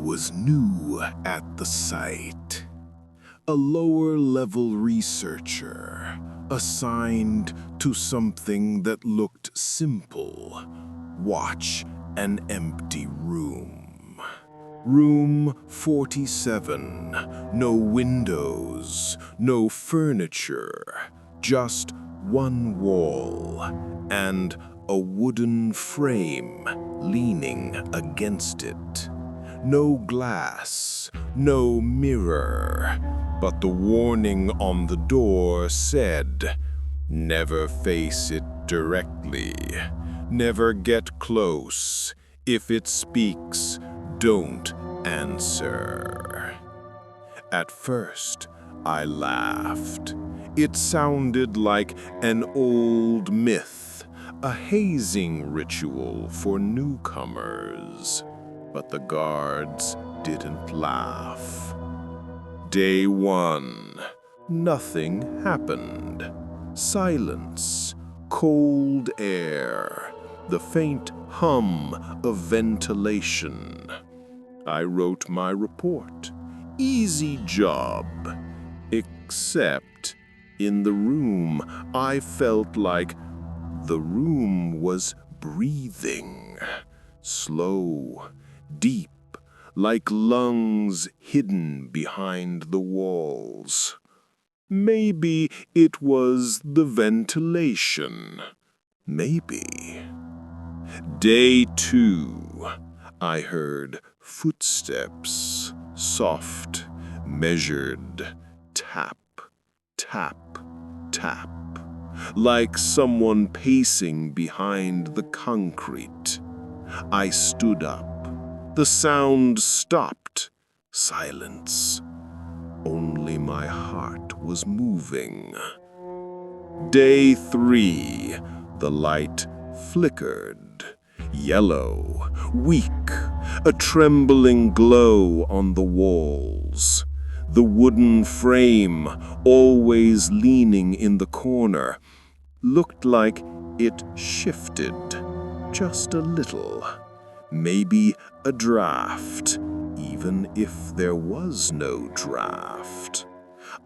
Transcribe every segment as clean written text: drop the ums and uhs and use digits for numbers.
was new at the site. A lower-level researcher assigned to something that looked simple. Watch an empty room. Room 47. No windows, no furniture, just one wall and a wooden frame leaning against it. No glass, no mirror, but the warning on the door said, "Never face it directly. Never get close. If it speaks, don't answer." At first, I laughed. It sounded like an old myth, a hazing ritual for newcomers. But the guards didn't laugh. Day 1. Nothing happened. Silence, cold air, the faint hum of ventilation. I wrote my report. Easy job. Except in the room, I felt like the room was breathing. Slow, deep, like lungs hidden behind the walls. Maybe it was the ventilation. Maybe. Day 2. I heard footsteps, soft, measured, tap, tap, tap, like someone pacing behind the concrete. I stood up. The sound stopped. Silence. Only my heart was moving. Day 3. The light flickered. Yellow, weak, a trembling glow on the walls. The wooden frame, always leaning in the corner, looked like it shifted just a little. Maybe a draft, even if there was no draft.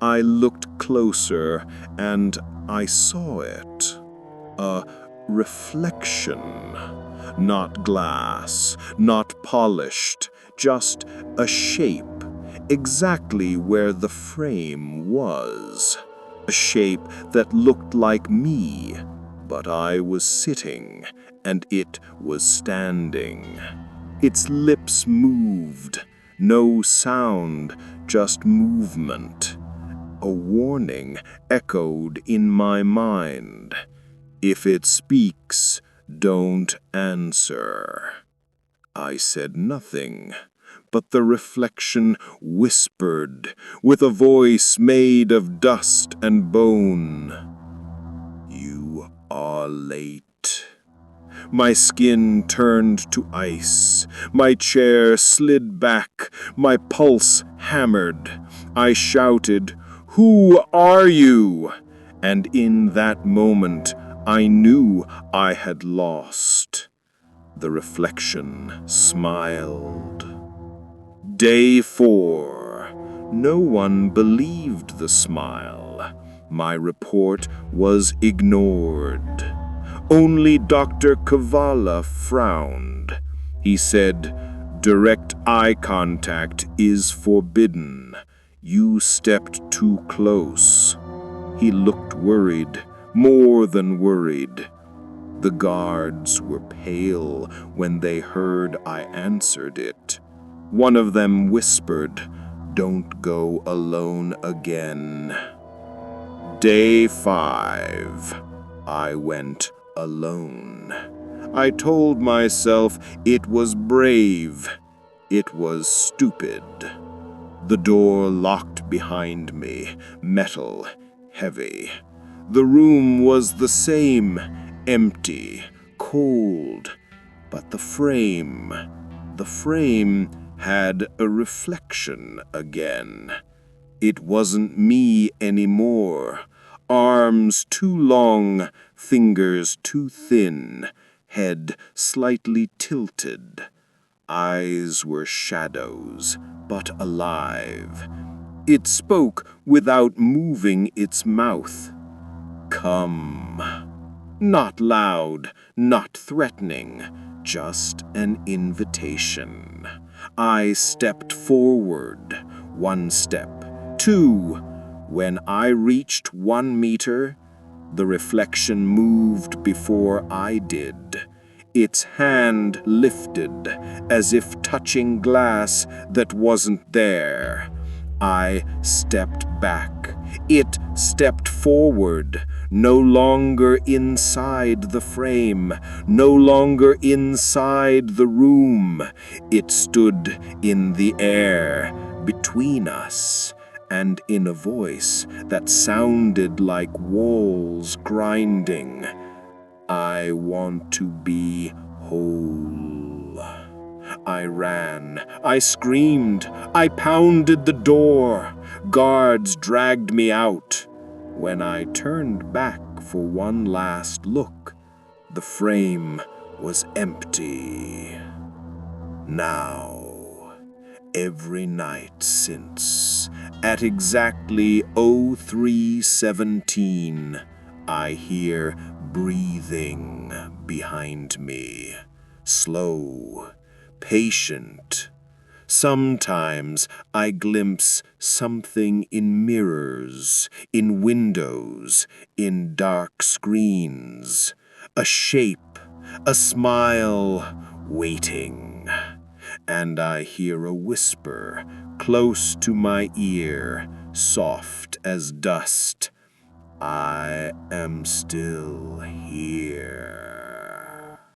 I looked closer and I saw it. A reflection. Not glass, not polished, just a shape, exactly where the frame was. A shape that looked like me, but I was sitting and it was standing. Its lips moved, no sound, just movement. A warning echoed in my mind. If it speaks, don't answer. I said nothing, but the reflection whispered with a voice made of dust and bone. "You are late." My skin turned to ice. My chair slid back. My pulse hammered. I shouted, "Who are you?" And in that moment, I knew I had lost. The reflection smiled. Day 4. No one believed the smile. My report was ignored. Only Dr. Kavala frowned. He said, "Direct eye contact is forbidden. You stepped too close." He looked worried, more than worried. The guards were pale when they heard I answered it. One of them whispered, "Don't go alone again." Day 5. I went alone. I told myself it was brave. It was stupid. The door locked behind me, metal, heavy. The room was the same, empty, cold. But the frame had a reflection again. It wasn't me anymore. Arms too long, fingers too thin, head slightly tilted. eyes were shadows, but alive. It spoke without moving its mouth. Come. Not loud, not threatening, just an invitation. I stepped forward, 1 step, 2. When I reached 1 meter, the reflection moved before I did. Its hand lifted, as if touching glass that wasn't there. I stepped back. It stepped forward, no longer inside the frame, no longer inside the room. It stood in the air, between us, and in a voice that sounded like walls grinding. I want to be whole. I ran, I screamed, I pounded the door. Guards dragged me out. When I turned back for one last look, the frame was empty. Now, every night since, at exactly 03:17, I hear breathing behind me, slow, patient. Sometimes I glimpse something in mirrors, in windows, in dark screens, a shape, a smile, waiting. And I hear a whisper close to my ear, soft as dust. I am still here.